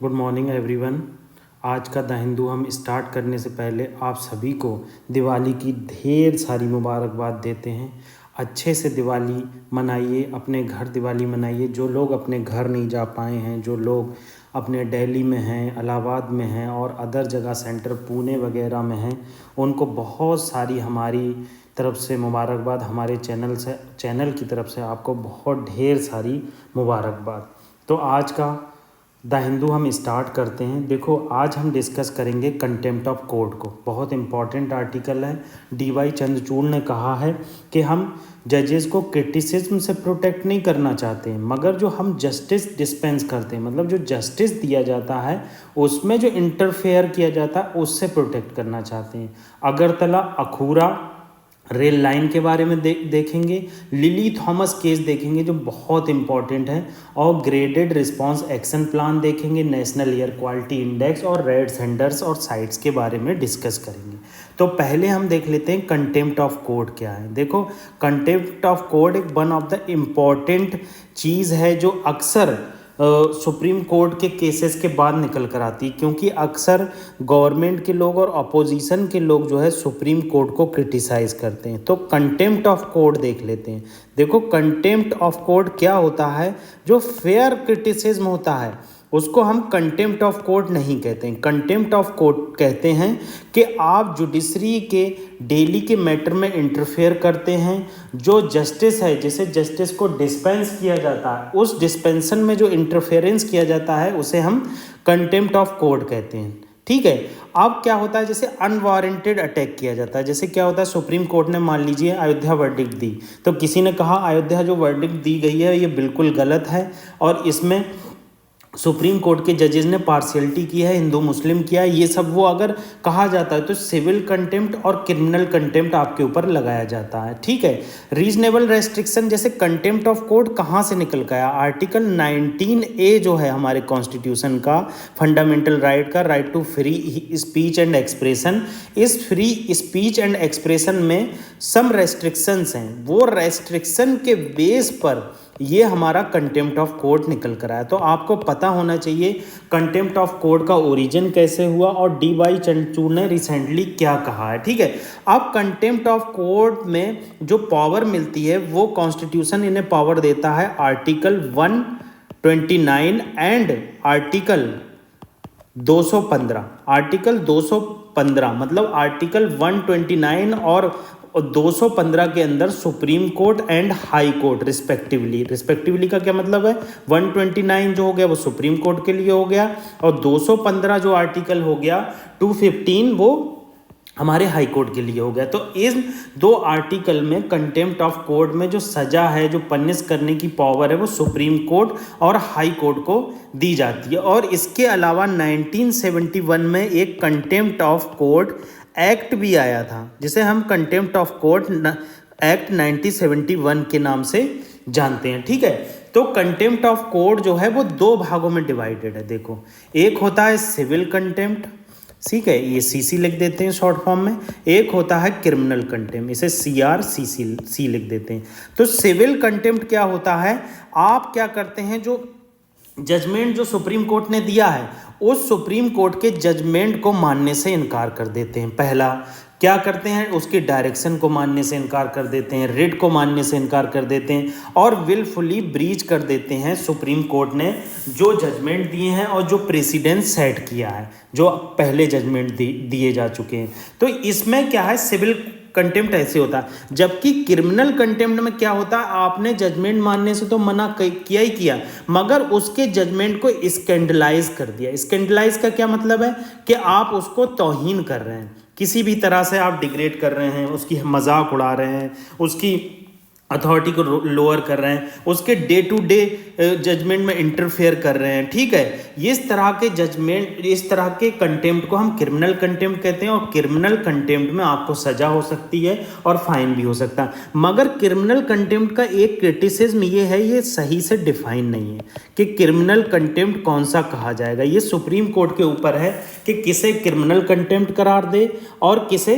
Good morning everyone. आज का the Hindu हम स्टार्ट करने से पहले आप सभी को दिवाली की ढेर सारी मुबारकबाद देते हैं। अच्छे से दिवाली मनाइए, अपने घर दिवाली मनाइए। जो लोग अपने घर नहीं जा पाए हैं, जो लोग अपने दिल्ली में हैं, इलाहाबाद में हैं और अदर जगह सेंटर पुणे वगैरह में हैं, उनको बहुत सारी हमारी तरफ से मुबारकबाद। हमारे चैनल की तरफ से आपको बहुत ढेर सारी मुबारकबाद। तो आज का द हिंदू हम स्टार्ट करते हैं। देखो, आज हम डिस्कस करेंगे कंटेम्प्ट ऑफ कोर्ट को। बहुत इंपॉर्टेंट आर्टिकल है। डी.वाई. चंद्रचूड़ ने कहा है कि हम जजेस को क्रिटिसिज्म से प्रोटेक्ट नहीं करना चाहते हैं, मगर जो हम जस्टिस डिस्पेंस करते हैं, मतलब जो जस्टिस दिया जाता है उसमें जो इंटरफेयर किया जाता है उससे प्रोटेक्ट करना चाहते हैं। अगरतला अखूरा रेल लाइन के बारे में देखेंगे। लिली थॉमस केस देखेंगे जो बहुत इंपॉर्टेंट है, और ग्रेडेड रिस्पांस एक्शन प्लान देखेंगे। नेशनल एयर क्वालिटी इंडेक्स और रेड सेंटर्स और साइट्स के बारे में डिस्कस करेंगे। तो पहले हम देख लेते हैं कंटेम्प्ट ऑफ कोर्ट क्या है। देखो, कंटेम्प्ट ऑफ कोर्ट एक वन ऑफ द इम्पॉर्टेंट चीज़ है जो अक्सर सुप्रीम कोर्ट के केसेस के बाद निकल कर आती है, क्योंकि अक्सर गवर्नमेंट के लोग और अपोजिशन के लोग जो है सुप्रीम कोर्ट को क्रिटिसाइज़ करते हैं। तो कंटेम्प्ट ऑफ कोर्ट देख लेते हैं। देखो, कंटेम्प्ट ऑफ कोर्ट क्या होता है? जो फेयर क्रिटिसिज्म होता है उसको हम कंटेम्प्ट ऑफ कोर्ट नहीं कहते हैं। कंटेम्प्ट ऑफ कोर्ट कहते हैं कि आप जुडिशरी के डेली के मैटर में इंटरफेयर करते हैं। जो जस्टिस है, जैसे जस्टिस को डिस्पेंस किया जाता है, उस डिस्पेंसन में जो इंटरफेरेंस किया जाता है उसे हम कंटेम्प्ट ऑफ कोर्ट कहते हैं। ठीक है। अब क्या होता है, जैसे अनवारंटेड अटैक किया जाता है। जैसे क्या होता है, सुप्रीम कोर्ट ने मान लीजिए अयोध्या वर्डिक्ट दी, तो किसी ने कहा अयोध्या जो वर्डिक्ट दी गई है ये बिल्कुल गलत है और इसमें सुप्रीम कोर्ट के जजेस ने पार्शियलिटी की है, हिंदू मुस्लिम किया है, ये सब वो अगर कहा जाता है तो सिविल कंटेम्प्ट और क्रिमिनल कंटेम्प्ट आपके ऊपर लगाया जाता है। ठीक है। रीजनेबल रेस्ट्रिक्शन, जैसे कंटेम्प्ट ऑफ कोर्ट कहाँ से निकल गया? आर्टिकल 19A जो है हमारे कॉन्स्टिट्यूशन का, फंडामेंटल राइट का, right to free speech and expression. इस फ्री स्पीच एंड एक्सप्रेशन में सम रेस्ट्रिक्शंस हैं, वो रेस्ट्रिक्शन के बेस पर ये हमारा कंटेम्प्ट ऑफ कोर्ट निकल कर आया। तो आपको पता होना चाहिए कंटेम्प्ट ऑफ कोर्ट का ओरिजिन कैसे हुआ और डी.वाई. चंद्रचूड़ ने रिसेंटली क्या कहा है। ठीक है। अब कंटेम्प्ट ऑफ कोर्ट में जो पावर मिलती है वो कॉन्स्टिट्यूशन इन्हें पावर देता है आर्टिकल 129 एंड आर्टिकल 215। आर्टिकल 215 मतलब आर्टिकल 129 और 215 के अंदर supreme court and high court respectively का क्या मतलब है? 129 जो हो गया वो सुप्रीम कोर्ट के लिए हो गया, और 215 जो आर्टिकल हो गया 215 वो हमारे हाई कोर्ट के लिए हो गया। तो इन दो आर्टिकल में कंटेम्प्ट ऑफ कोर्ट में जो सज़ा है, जो पनिश करने की पावर है, वो सुप्रीम कोर्ट और हाई कोर्ट को दी जाती है। और इसके अलावा 1971 में एक कंटेम्प्ट ऑफ कोर्ट एक्ट भी आया था, जिसे हम कंटेम्प्ट ऑफ कोर्ट एक्ट 1971 के नाम से जानते हैं। ठीक है। तो कंटेम्प्ट ऑफ कोर्ट जो है वो दो भागों में डिवाइडेड है। देखो, एक होता है सिविल कंटेम्प्ट, ठीक है, ये सीसी लिख देते हैं शॉर्ट फॉर्म में। एक होता है क्रिमिनल कंटेम्प्ट, इसे CRCC लिख देते हैं। तो सिविल कंटेम्प्ट क्या होता है? आप क्या करते हैं, जो जजमेंट जो सुप्रीम कोर्ट ने दिया है उस सुप्रीम कोर्ट के जजमेंट को मानने से इनकार कर देते हैं। पहला क्या करते हैं, उसकी डायरेक्शन को मानने से इनकार कर देते हैं, रिट को मानने से इनकार कर देते हैं, और विलफुली ब्रीच कर देते हैं सुप्रीम कोर्ट ने जो जजमेंट दिए हैं और जो प्रेसिडेंस सेट किया है, जो पहले जजमेंट दिए जा चुके हैं। तो इसमें क्या है, सिविल कंटेम्प्ट ऐसे होता है। जबकि क्रिमिनल कंटेम्प्ट में क्या होता है, आपने जजमेंट मानने से तो मना किया ही किया, मगर उसके जजमेंट को स्कैंडलाइज कर दिया। स्कैंडलाइज का क्या मतलब है कि आप उसको तौहीन कर रहे हैं, किसी भी तरह से आप डिग्रेड कर रहे हैं, उसकी मजाक उड़ा रहे हैं, उसकी अथॉरिटी को लोअर कर रहे हैं, उसके डे टू डे जजमेंट में इंटरफेयर कर रहे हैं। ठीक है। इस तरह के जजमेंट, इस तरह के कंटेम्प्ट को हम क्रिमिनल कंटेम्प्ट कहते हैं, और क्रिमिनल कंटेम्प्ट में आपको सजा हो सकती है और फाइन भी हो सकता है। मगर क्रिमिनल कंटेम्प्ट का एक क्रिटिसिज्म ये है, ये सही से डिफाइन नहीं है कि क्रिमिनल कंटेम्प्ट कौन सा कहा जाएगा। ये सुप्रीम कोर्ट के ऊपर है कि किसे क्रिमिनल कंटेम्प्ट करार दे और किसे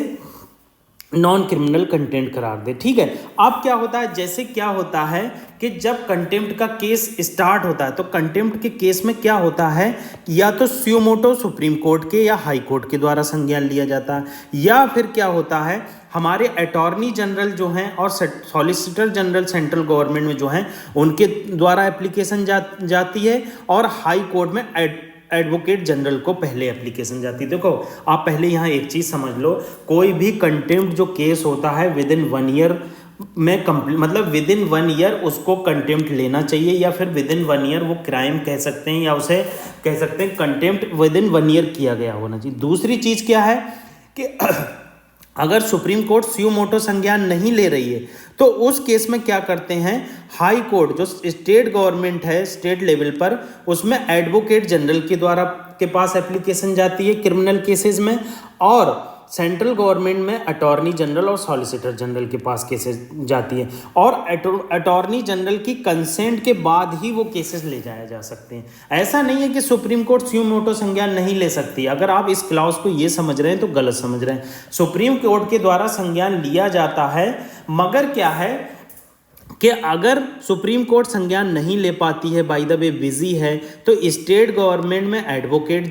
नॉन क्रिमिनल कंटेम्प्ट करार दे। ठीक है, अब क्या होता है, जैसे क्या होता है कि जब कंटेम्प्ट का केस स्टार्ट होता है तो कंटेम्प्ट के केस में क्या होता है, या तो स्यूमोटो सुप्रीम कोर्ट के या हाई कोर्ट के द्वारा संज्ञान लिया जाता है, या फिर क्या होता है हमारे अटॉर्नी जनरल जो हैं और सॉलिसिटर जनरल सेंट्रल गवर्नमेंट में जो हैं उनके द्वारा एप्लीकेशन जाती है, और हाई कोर्ट में एडवोकेट जनरल को पहले एप्लीकेशन जाती है। देखो आप पहले यहाँ एक चीज़ समझ लो, कोई भी कंटेम्प्ट जो केस होता है विद इन 1 ईयर में कंप्लीट, मतलब विद इन 1 ईयर उसको कंटेम्प्ट लेना चाहिए, या फिर विद इन 1 ईयर वो क्राइम कह सकते हैं, या उसे कह सकते हैं कंटेम्प्ट विद इन 1 ईयर किया गया होना चाहिए। दूसरी चीज़ क्या है कि अगर सुप्रीम कोर्ट स्यूमोटो संज्ञान नहीं ले रही है तो उस केस में क्या करते हैं, हाई कोर्ट जो स्टेट गवर्नमेंट है स्टेट लेवल पर, उसमें एडवोकेट जनरल के द्वारा के पास एप्लीकेशन जाती है क्रिमिनल केसेस में, और सेंट्रल गवर्नमेंट में अटॉर्नी जनरल और सॉलिसिटर जनरल के पास केसेस जाती है, और अटॉर्नी जनरल की कंसेंट के बाद ही वो केसेस ले जाए जा सकते हैं। ऐसा नहीं है कि सुप्रीम कोर्ट स्यूमोटो संज्ञान नहीं ले सकती। अगर आप इस क्लाउज को ये समझ रहे हैं तो गलत समझ रहे हैं। सुप्रीम कोर्ट के द्वारा संज्ञान लिया जाता है, मगर क्या है कि अगर सुप्रीम कोर्ट संज्ञान नहीं ले पाती है, बाय द वे बिजी है, तो स्टेट गवर्नमेंट में एडवोकेट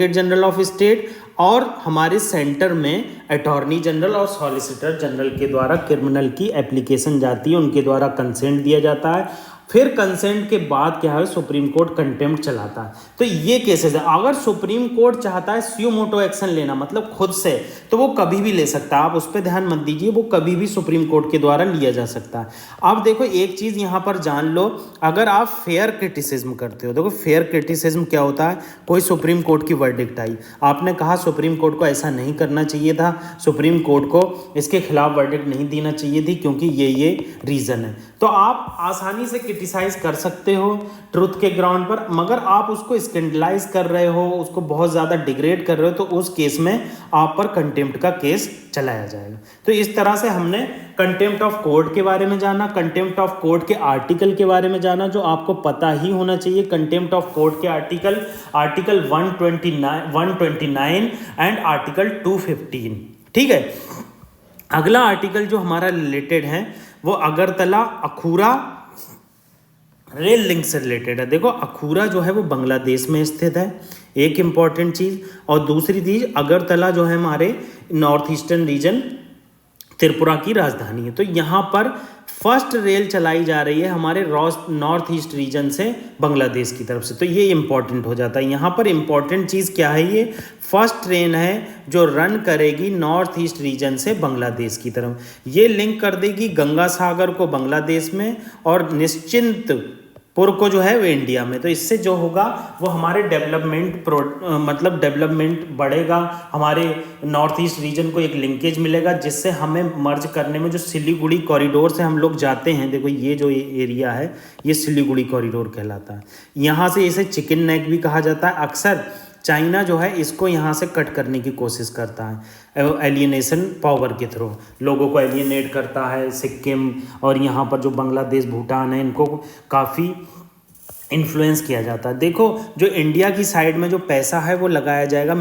जनरल ऑफ स्टेट और हमारे सेंटर में अटॉर्नी जनरल और सॉलिसिटर जनरल के द्वारा क्रिमिनल की एप्लीकेशन जाती है, उनके द्वारा कंसेंट दिया जाता है। फिर कंसेंट के बाद क्या है, सुप्रीम कोर्ट कंटेम्प्ट चलाता है। तो ये केसेस है। अगर सुप्रीम कोर्ट चाहता है स्यूमोटो एक्शन लेना, मतलब खुद से, तो वो कभी भी ले सकता है। आप उस पर ध्यान मत दीजिए, वो कभी भी सुप्रीम कोर्ट के द्वारा लिया जा सकता है। अब देखो एक चीज़ यहाँ पर जान लो, अगर आप फेयर क्रिटिसिज्म करते हो, देखो फेयर क्रिटिसिज्म क्या होता है, कोई सुप्रीम कोर्ट की वर्डिक्ट आई, आपने कहा सुप्रीम कोर्ट को ऐसा नहीं करना चाहिए था, सुप्रीम कोर्ट को इसके खिलाफ वर्डिक्ट नहीं देना चाहिए थी क्योंकि ये रीज़न है, तो आप आसानी से क्रिटिसाइज कर सकते हो ट्रुथ के ग्राउंड पर। मगर आप उसको स्कैंडलाइज कर रहे हो, उसको बहुत ज़्यादा डिग्रेड कर रहे हो, तो उस केस में आप पर कंटेम्प्ट का केस चलाया जाएगा। तो इस तरह से हमने कंटेम्प्ट ऑफ कोर्ट के बारे में जाना, कंटेम्प्ट ऑफ कोर्ट के आर्टिकल के बारे में जाना जो आपको पता ही होना चाहिए। कंटेम्प्ट ऑफ कोर्ट के आर्टिकल 129 एंड आर्टिकल 215। ठीक है, अगला आर्टिकल जो हमारा रिलेटेड है वो अगरतला अखूरा रेल लिंक से रिलेटेड है। देखो अखूरा जो है वो बांग्लादेश में स्थित है, एक इम्पॉर्टेंट चीज़, और दूसरी चीज़ अगरतला जो है हमारे नॉर्थ ईस्टर्न रीजन त्रिपुरा की राजधानी है। तो यहाँ पर फर्स्ट रेल चलाई जा रही है हमारे नॉर्थ ईस्ट रीजन से बांग्लादेश की तरफ से, तो ये इंपॉर्टेंट हो जाता है। यहाँ पर इंपॉर्टेंट चीज़ क्या है, ये फर्स्ट ट्रेन है जो रन करेगी नॉर्थ ईस्ट रीजन से बांग्लादेश की तरफ। ये लिंक कर देगी गंगा सागर को बांग्लादेश में और निश्चिंतपुर को जो है वो इंडिया में। तो इससे जो होगा वो हमारे मतलब डेवलपमेंट बढ़ेगा, हमारे नॉर्थ ईस्ट रीजन को एक लिंकेज मिलेगा जिससे हमें मर्ज करने में जो सिलीगुड़ी कॉरिडोर से हम लोग जाते हैं, देखो ये जो एरिया है ये सिलीगुड़ी कॉरिडोर कहलाता है। यहाँ से इसे चिकन नेक भी कहा जाता है। अक्सर चाइना जो है इसको यहाँ से कट करने की कोशिश करता है, एलियनेशन पावर के थ्रू लोगों को एलियनेट करता है। सिक्किम और यहाँ पर जो बांग्लादेश भूटान है इनको काफ़ी इन्फ्लुएंस किया जाता है। देखो जो इंडिया की साइड में जो पैसा है वो लगाया जाएगा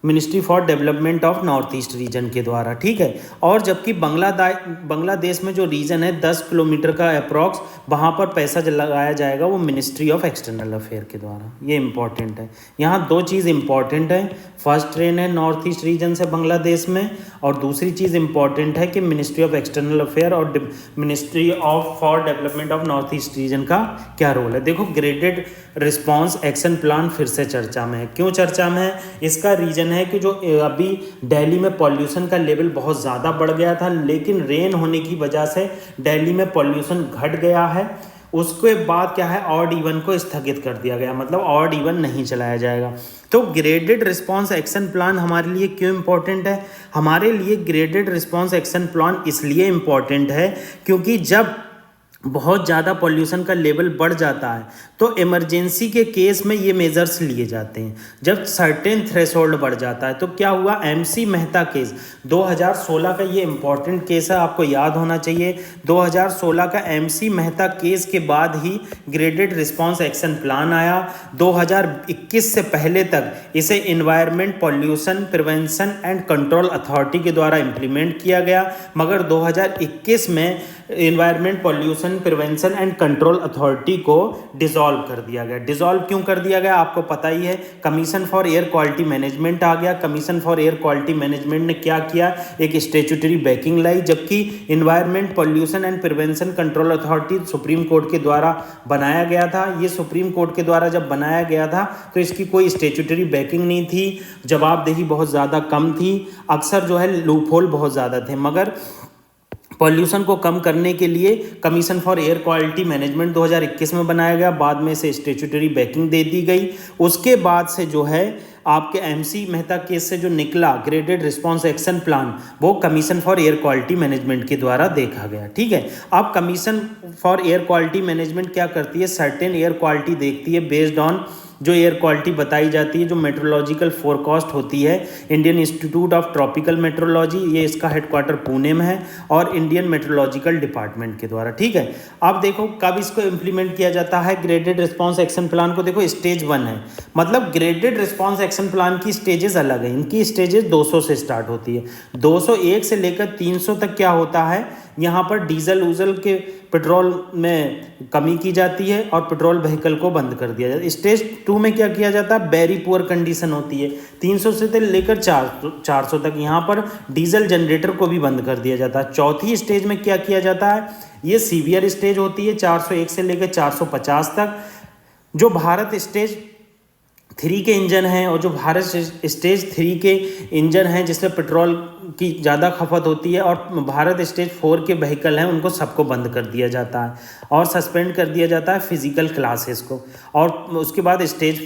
ministry for development of north east region के द्वारा। ठीक है, और जबकि बांग्लादेश में जो रीजन है 10 किलोमीटर का अप्रॉक्स, वहाँ पर पैसा जो लगाया जाएगा वो मिनिस्ट्री ऑफ एक्सटर्नल अफेयर के द्वारा। ये इंपॉर्टेंट है। यहाँ दो चीज़ इंपॉर्टेंट है, फर्स्ट ट्रेन है नॉर्थ ईस्ट रीजन से बांग्लादेश में, और दूसरी चीज़ इंपॉर्टेंट है कि मिनिस्ट्री ऑफ एक्सटर्नल अफेयर और ministry for development of north east region का क्या रोल है। देखो ग्रेडेड रिस्पॉन्स एक्शन प्लान फिर से चर्चा में है। क्यों चर्चा में है, इसका रीजन है कि जो अभी दिल्ली में पॉल्यूशन का लेवल बहुत ज़्यादा बढ़ गया था, लेकिन रेन होने की वजह से दिल्ली में पॉल्यूशन घट गया है। उसके बाद क्या है, ऑड इवन को स्थगित कर दिया गया, मतलब ऑड इवन नहीं चलाया जाएगा। तो ग्रेडेड रिस्पॉन्स एक्शन प्लान हमारे लिए क्यों इम्पोर्टेंट है, हमारे लिए ग्रेडेड रिस्पॉन्स एक्शन प्लान इसलिए इम्पोर्टेंट है क्योंकि जब बहुत ज़्यादा पॉल्यूशन का लेवल बढ़ जाता है तो इमरजेंसी के केस में ये मेजर्स लिए जाते हैं। जब सर्टेन थ्रेशोल्ड बढ़ जाता है तो क्या हुआ, एमसी मेहता केस 2016 का, ये इम्पॉर्टेंट केस है, आपको याद होना चाहिए। 2016 का एमसी मेहता केस के बाद ही ग्रेडेड रिस्पांस एक्शन प्लान आया। 2021 से पहले तक इसे environment pollution prevention and control authority के द्वारा इम्प्लीमेंट किया गया, मगर 2021 में environment pollution prevention and control authority को डिसॉल्व कर दिया गया। डिसॉल्व क्यों कर दिया गया आपको पता ही है, commission for air quality management आ गया। Commission for air quality management ने क्या किया, एक स्टेचुटरी बैकिंग लाई, जबकि environment pollution and prevention control authority supreme court के द्वारा बनाया गया था। ये सुप्रीम कोर्ट के द्वारा जब बनाया गया था तो इसकी कोई स्टेचुटरी बैकिंग नहीं थी, जवाबदेही बहुत ज़्यादा कम थी, अक्सर जो है लूपहोल बहुत ज़्यादा थे। मगर पॉल्यूशन को कम करने के लिए commission for air quality management 2021 में बनाया गया, बाद में से स्टेचुटरी बैकिंग दे दी गई। उसके बाद से जो है आपके एमसी मेहता केस से जो निकला ग्रेडेड रिस्पांस एक्शन प्लान, वो commission for air quality management के द्वारा देखा गया। ठीक है, अब commission for air quality management क्या करती है, सर्टेन एयर क्वालिटी देखती है बेस्ड ऑन जो एयर क्वालिटी बताई जाती है, जो मेट्रोलॉजिकल फोरकास्ट होती है। Indian institute of tropical metrology, ये इसका हेडक्वार्टर पुणे में है, और इंडियन मेट्रोलॉजिकल डिपार्टमेंट के द्वारा। ठीक है, अब देखो कब इसको इम्प्लीमेंट किया जाता है ग्रेडेड रिस्पांस एक्शन प्लान को। देखो स्टेज 1 है, मतलब ग्रेडेड रिस्पांस एक्शन प्लान की स्टेजेस अलग है। इनकी स्टेजेस 200 से स्टार्ट होती है। 201 से लेकर 300 तक क्या होता है, यहाँ पर डीजल उजल के पेट्रोल में कमी की जाती है और पेट्रोल व्हीकल को बंद कर दिया जाता है। स्टेज 2 में क्या किया जाता है, वेरी पुअर कंडीशन होती है। 300 से लेकर 400 तक यहाँ पर डीजल जनरेटर को भी बंद कर दिया जाता है। चौथी स्टेज में क्या किया जाता है, ये सीवियर स्टेज होती है, 401 से लेकर 450 तक। जो भारत स्टेज 3 के इंजन हैं और जो भारत स्टेज 3 के इंजन हैं जिसमें पेट्रोल की ज़्यादा खपत होती है, और भारत स्टेज 4 के व्हीकल हैं, उनको सबको बंद कर दिया जाता है और सस्पेंड कर दिया जाता है फिजिकल क्लासेस को। और उसके बाद स्टेज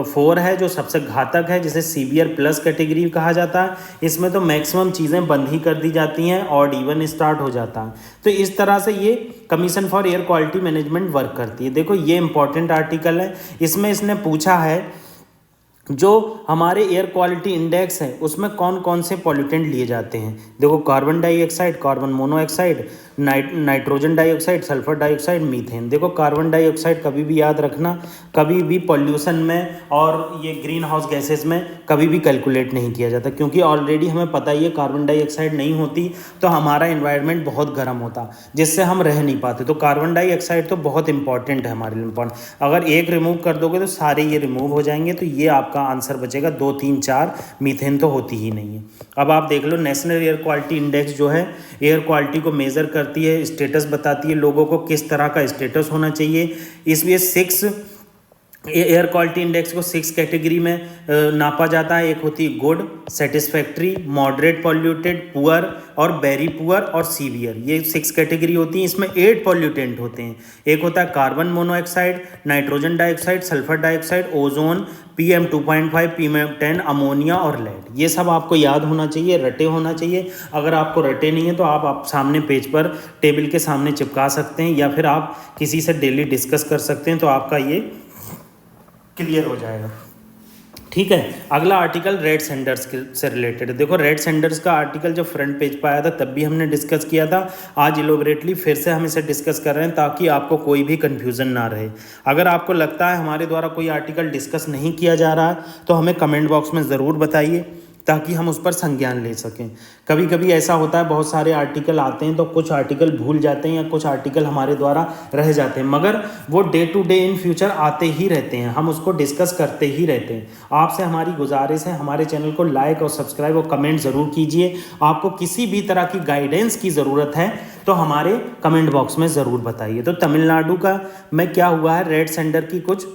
4 है जो सबसे घातक है, जिसे सीवियर प्लस कैटेगरी कहा जाता है। इसमें तो मैक्सिमम चीज़ें बंद ही कर दी जाती हैं और इवन स्टार्ट हो जाता है। तो इस तरह से ये commission for air quality management work करती है। देखो ये इंपॉर्टेंट आर्टिकल है, इसमें इसने पूछा है जो हमारे एयर क्वालिटी इंडेक्स है उसमें कौन कौन से पॉल्यूटेंट लिए जाते हैं। देखो carbon dioxide, carbon monoxide, nitrogen dioxide, sulphur dioxide, methane. देखो कार्बन डाइऑक्साइड कभी भी याद रखना, कभी भी पॉल्यूशन में और ये ग्रीन हाउस गैसेस में कभी भी कैलकुलेट नहीं किया जाता, क्योंकि ऑलरेडी हमें पता ही है कार्बन डाइऑक्साइड नहीं होती तो हमारा इन्वायरमेंट बहुत गर्म होता, जिससे हम रह नहीं पाते। तो कार्बन डाइऑक्साइड तो बहुत इंपॉर्टेंट है हमारे लिए। इंपॉर्टेंट, अगर एक रिमूव कर दोगे तो सारे ये रिमूव हो जाएंगे, तो ये आपका आंसर बचेगा। 2, 3, 4 मीथेन तो होती ही नहीं है। अब आप देख लो नेशनल एयर क्वालिटी इंडेक्स जो है एयर क्वालिटी को मेज़र करती है, स्टेटस बताती है लोगों को किस तरह का स्टेटस होना चाहिए। इसलिए 6 एयर क्वालिटी इंडेक्स को 6 कैटेगरी में नापा जाता है। एक होती है good, satisfactory, moderate polluted, poor और वेरी पुअर और सीवियर। ये 6 कैटेगरी होती हैं। इसमें 8 पॉल्यूटेंट होते हैं। एक होता है carbon monoxide, nitrogen dioxide, sulphur dioxide, ozone, PM 2.5, PM 10, ammonia और लेड। ये सब आपको याद होना चाहिए, रटे होना चाहिए। अगर आपको रटे नहीं है तो आप सामने पेज पर टेबल के सामने चिपका सकते हैं, या फिर आप किसी से डेली डिस्कस कर सकते हैं, तो आपका ये क्लियर हो जाएगा। ठीक है, अगला आर्टिकल रेड सेंडर्स से रिलेटेड है। देखो रेड सेंडर्स का आर्टिकल जब फ्रंट पेज पर आया था तब भी हमने डिस्कस किया था। आज इलोबरेटली फिर से हम इसे डिस्कस कर रहे हैं ताकि आपको कोई भी कन्फ्यूज़न ना रहे। अगर आपको लगता है हमारे द्वारा कोई आर्टिकल डिस्कस नहीं किया जा रहा है तो हमें कमेंट बॉक्स में ज़रूर बताइए ताकि हम उस पर संज्ञान ले सकें। कभी कभी ऐसा होता है बहुत सारे आर्टिकल आते हैं तो कुछ आर्टिकल भूल जाते हैं या कुछ आर्टिकल हमारे द्वारा रह जाते हैं, मगर वो day to day in future आते ही रहते हैं, हम उसको डिस्कस करते ही रहते हैं। आपसे हमारी गुजारिश है हमारे चैनल को लाइक और सब्सक्राइब और कमेंट ज़रूर कीजिए। आपको किसी भी तरह की गाइडेंस की ज़रूरत है तो हमारे कमेंट बॉक्स में ज़रूर बताइए। तो तमिलनाडु का में क्या हुआ है, रेड सेंडर की कुछ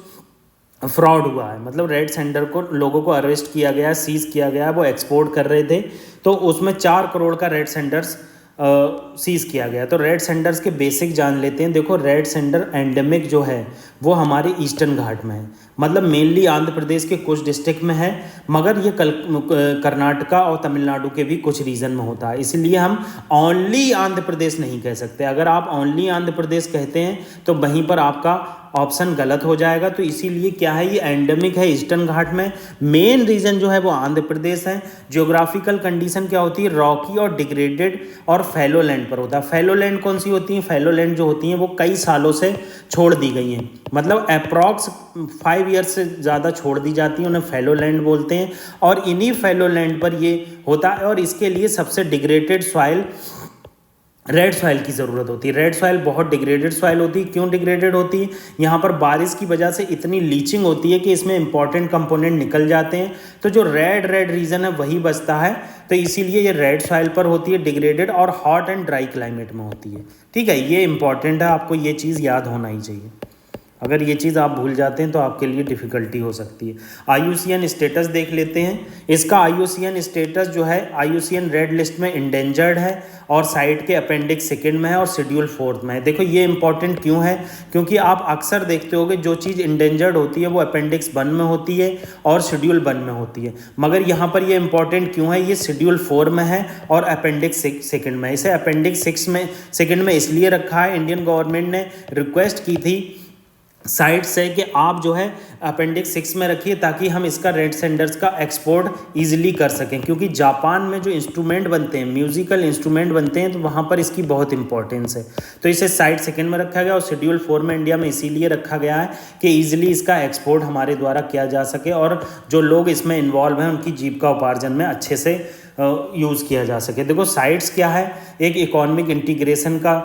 फ्रॉड हुआ है, मतलब रेड सेंडर को लोगों को अरेस्ट किया गया, सीज किया गया, वो एक्सपोर्ट कर रहे थे तो उसमें 4 करोड़ का रेड सेंडर्स सीज किया गया। तो रेड सेंडर्स के बेसिक जान लेते हैं। देखो रेड सेंडर एंडेमिक जो है वो हमारे ईस्टर्न घाट में है, मतलब मेनली आंध्र प्रदेश के कुछ डिस्ट्रिक्ट में है, मगर ये कर्नाटका और तमिलनाडु के भी कुछ रीजन में होता है। इसलिए हम ओनली आंध्र प्रदेश नहीं कह सकते। अगर आप ओनली आंध्र प्रदेश कहते हैं तो वहीं पर आपका ऑप्शन गलत हो जाएगा। तो इसीलिए क्या है, ये एंडेमिक है ईस्टर्न घाट में। मेन रीजन जो है वो आंध्र प्रदेश है। जियोग्राफिकल कंडीशन क्या होती है, रॉकी और डिग्रेडेड और फैलो लैंड पर होता है। फैलो लैंड कौन सी होती है, फैलो लैंड जो होती हैं वो कई सालों से छोड़ दी गई हैं, मतलब अप्रॉक्स 5 ईयर्स से ज़्यादा छोड़ दी जाती हैं, उन्हें फैलो लैंड बोलते हैं। और इन्हीं फैलो लैंड पर ये होता है और इसके लिए सबसे डिग्रेडेड सॉइल रेड सॉइल की ज़रूरत होती है। रेड सॉइल बहुत डिग्रेडेड सॉइल होती है। क्यों डिग्रेडेड होती है, यहाँ पर बारिश की वजह से इतनी लीचिंग होती है कि इसमें इंपॉर्टेंट कंपोनेंट निकल जाते हैं, तो जो रेड रीजन है वही बचता है। तो इसीलिए ये रेड सॉइल पर होती है, डिग्रेडेड और हॉट एंड ड्राई क्लाइमेट में होती है। ठीक है, ये इंपॉर्टेंट है, आपको ये चीज़ याद होना ही चाहिए। अगर ये चीज़ आप भूल जाते हैं तो आपके लिए डिफ़िकल्टी हो सकती है। IUCN स्टेटस देख लेते हैं। इसका IUCN स्टेटस जो है, IUCN रेड लिस्ट में इंडेंजर्ड है और साइट के अपेंडिक्स 2 में है और शेड्यूल 4 में है। देखो ये इंपॉर्टेंट क्यों है, क्योंकि आप अक्सर देखते होगे जो चीज़ इंडेंजर्ड होती है वो अपेंडिक्स 1 में होती है और शेड्यूल 1 में होती है, मगर यहाँ पर ये इंपॉर्टेंट क्यों है, ये शेड्यूल 4 में है और अपेंडिक्स 2 में। इसे अपेंडिक्स 2 में इसलिए रखा है, इंडियन गवर्नमेंट ने रिक्वेस्ट की थी साइट से कि आप जो है अपेंडिक्स 6 में रखिए ताकि हम इसका रेड सेंडर्स का एक्सपोर्ट ईजिली कर सकें, क्योंकि जापान में जो इंस्ट्रूमेंट बनते हैं, म्यूजिकल इंस्ट्रूमेंट बनते हैं, तो वहाँ पर इसकी बहुत इंपॉर्टेंस है। तो इसे साइट 2 में रखा गया और शेड्यूल 4 में इंडिया में इसीलिए रखा गया है कि ईजिली इसका एक्सपोर्ट हमारे द्वारा किया जा सके और जो लोग इसमें इन्वॉल्व हैं उनकी जीविका उपार्जन में अच्छे से यूज़ किया जा सके। देखो साइट्स क्या है, एक इकोनॉमिक इंटीग्रेशन का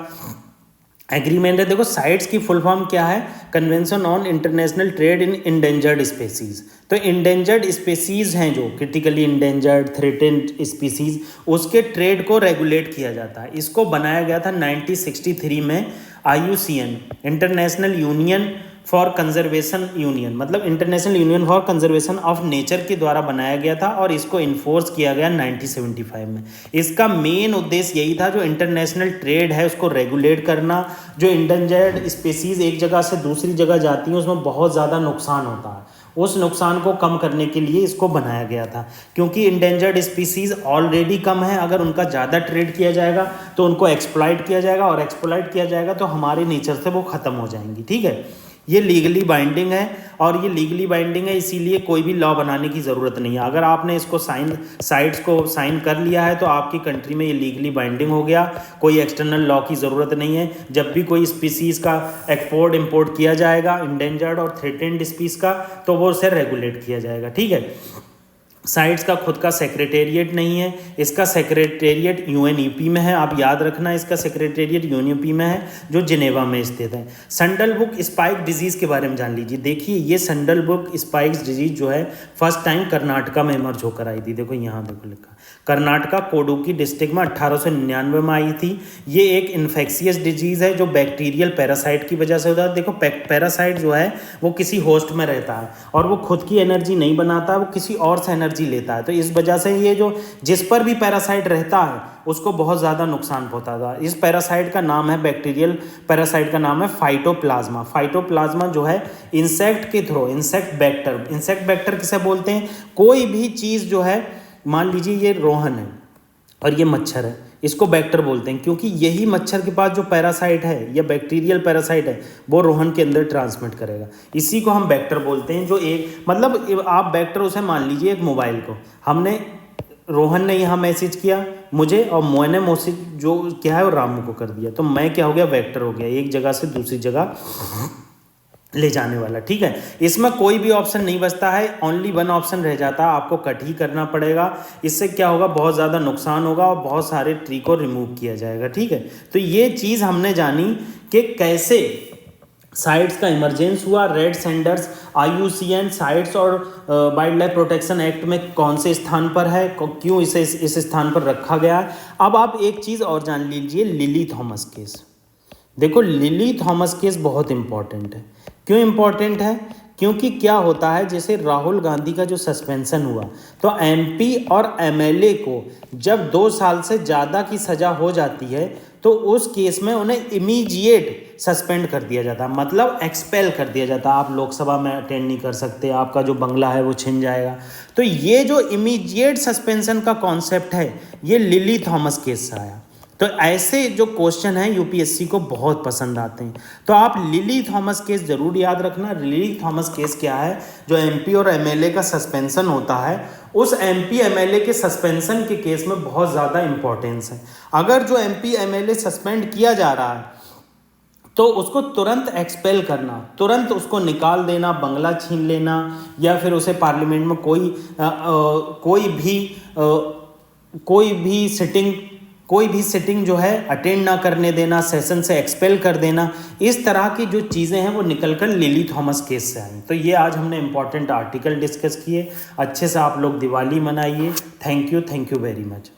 एग्रीमेंट है। देखो साइट्स की फुल फॉर्म क्या है, convention on international trade in endangered species. तो इंडेंजर्ड स्पेसीज हैं जो क्रिटिकली इंडेंजर्ड थ्रेटेंड स्पीसीज, उसके ट्रेड को रेगुलेट किया जाता है। इसको बनाया गया था 1963 में IUCN, international union for conservation union, मतलब international union for conservation of nature के द्वारा बनाया गया था और इसको इन्फोर्स किया गया 1975 में। इसका मेन उद्देश्य यही था, जो इंटरनेशनल ट्रेड है उसको रेगुलेट करना। जो इंडेंजर्ड स्पीसीज एक जगह से दूसरी जगह जाती हैं उसमें बहुत ज़्यादा नुकसान होता है, उस नुकसान को कम करने के लिए इसको बनाया गया था। क्योंकि इंडेंजर्ड स्पीसीज ऑलरेडी कम है, अगर उनका ज़्यादा ट्रेड किया जाएगा तो उनको एक्सप्लॉइट किया जाएगा और एक्सप्लॉइट किया जाएगा तो हमारे नेचर से वो ख़त्म हो जाएंगी। ठीक है, ये लीगली बाइंडिंग है और ये लीगली बाइंडिंग है, इसीलिए कोई भी लॉ बनाने की ज़रूरत नहीं है। अगर आपने इसको साइट्स को साइन कर लिया है तो आपकी कंट्री में ये लीगली बाइंडिंग हो गया, कोई एक्सटर्नल लॉ की ज़रूरत नहीं है। जब भी कोई स्पीसीज़ का एक्सपोर्ट इंपोर्ट किया जाएगा इंडेंजर्ड और थ्रेटेंड स्पीस का, तो वो उसे रेगुलेट किया जाएगा। ठीक है, साइट्स का खुद का सेक्रेटेरिएट नहीं है, इसका सेक्रेटेरिएट UNEP में है। आप याद रखना, इसका सेक्रेटेरिएट UNEP में है जो जिनेवा में स्थित है। सैंडलबुक स्पाइक डिजीज़ के बारे में जान लीजिए। देखिए ये सैंडलबुक स्पाइक्स डिजीज़ जो है फर्स्ट टाइम कर्नाटका में इमर्ज होकर आई थी। देखो यहाँ देखो लिखा, कर्नाटका कोडुकी डिस्ट्रिक्ट में 1899 में आई थी। ये एक इन्फेक्शियस डिजीज़ है जो बैक्टीरियल पैरासाइट की वजह से होता है। देखो पैरासाइट जो है वो किसी होस्ट में रहता है और वो खुद की एनर्जी नहीं बनाता, वो किसी और से एनर्जी लेता है। तो इस वजह से ये जो जिस पर भी पैरासाइट रहता है उसको बहुत ज़्यादा नुकसान पहुंचाता है। इस पैरासाइट का नाम है, बैक्टीरियल पैरासाइट का नाम है फाइटोप्लाज्मा। फाइटोप्लाज्मा जो है इंसेक्ट के थ्रू, इंसेक्ट बैक्टर किसे बोलते हैं, कोई भी चीज़ जो है, मान लीजिए ये रोहन है और ये मच्छर है, इसको बैक्टर बोलते हैं क्योंकि यही मच्छर के पास जो पैरासाइट है या बैक्टीरियल पैरासाइट है वो रोहन के अंदर ट्रांसमिट करेगा। इसी को हम बैक्टर बोलते हैं। जो एक मतलब आप बैक्टर उसे मान लीजिए एक मोबाइल को, हमने रोहन ने यहाँ मैसेज किया मुझे और मैंने मैसेज जो क्या है वो रामू को कर दिया, तो मैं क्या हो गया, वेक्टर हो गया, एक जगह से दूसरी जगह ले जाने वाला। ठीक है, इसमें कोई भी ऑप्शन नहीं बचता है, ओनली वन ऑप्शन रह जाता है, आपको कट ही करना पड़ेगा। इससे क्या होगा, बहुत ज़्यादा नुकसान होगा और बहुत सारे ट्री को रिमूव किया जाएगा। ठीक है, तो ये चीज़ हमने जानी कि कैसे साइट्स का इमरजेंस हुआ। रेड सेंडर्स IUCN साइट्स और वाइल्ड लाइफ प्रोटेक्शन एक्ट में कौन से स्थान पर है, क्यों इसे इस स्थान पर रखा गया है। अब आप एक चीज़ और जान लीजिए, लिली थॉमस केस। देखो लिली थॉमस केस बहुत इंपॉर्टेंट है। क्यों इंपॉर्टेंट है, क्योंकि क्या होता है, जैसे राहुल गांधी का जो सस्पेंशन हुआ, तो एमपी और एमएलए को जब 2 साल से ज़्यादा की सज़ा हो जाती है तो उस केस में उन्हें इमीडिएट सस्पेंड कर दिया जाता, मतलब एक्सपेल कर दिया जाता। आप लोकसभा में अटेंड नहीं कर सकते, आपका जो बंगला है वो छिन जाएगा। तो ये जो इमीडिएट सस्पेंशन का कॉन्सेप्ट है, ये लिली थॉमस केस से आया। तो ऐसे जो क्वेश्चन हैं यूपीएससी को बहुत पसंद आते हैं। तो आप लिली थॉमस केस ज़रूर याद रखना। लिली थॉमस केस क्या है, जो एमपी और एमएलए का सस्पेंशन होता है, उस एमपी एमएलए के सस्पेंशन के केस में बहुत ज़्यादा इंपॉर्टेंस है। अगर जो एमपी एमएलए सस्पेंड किया जा रहा है तो उसको तुरंत एक्सपेल करना, तुरंत उसको निकाल देना, बंगला छीन लेना, या फिर उसे पार्लियामेंट में कोई भी सिटिंग जो है अटेंड ना करने देना, सेशन से एक्सपेल कर देना। इस तरह की जो चीज़ें हैं वो निकलकर लिली थॉमस केस से आई। तो ये आज हमने इंपॉर्टेंट आर्टिकल डिस्कस किए। अच्छे से आप लोग दिवाली मनाइए। Thank you very much.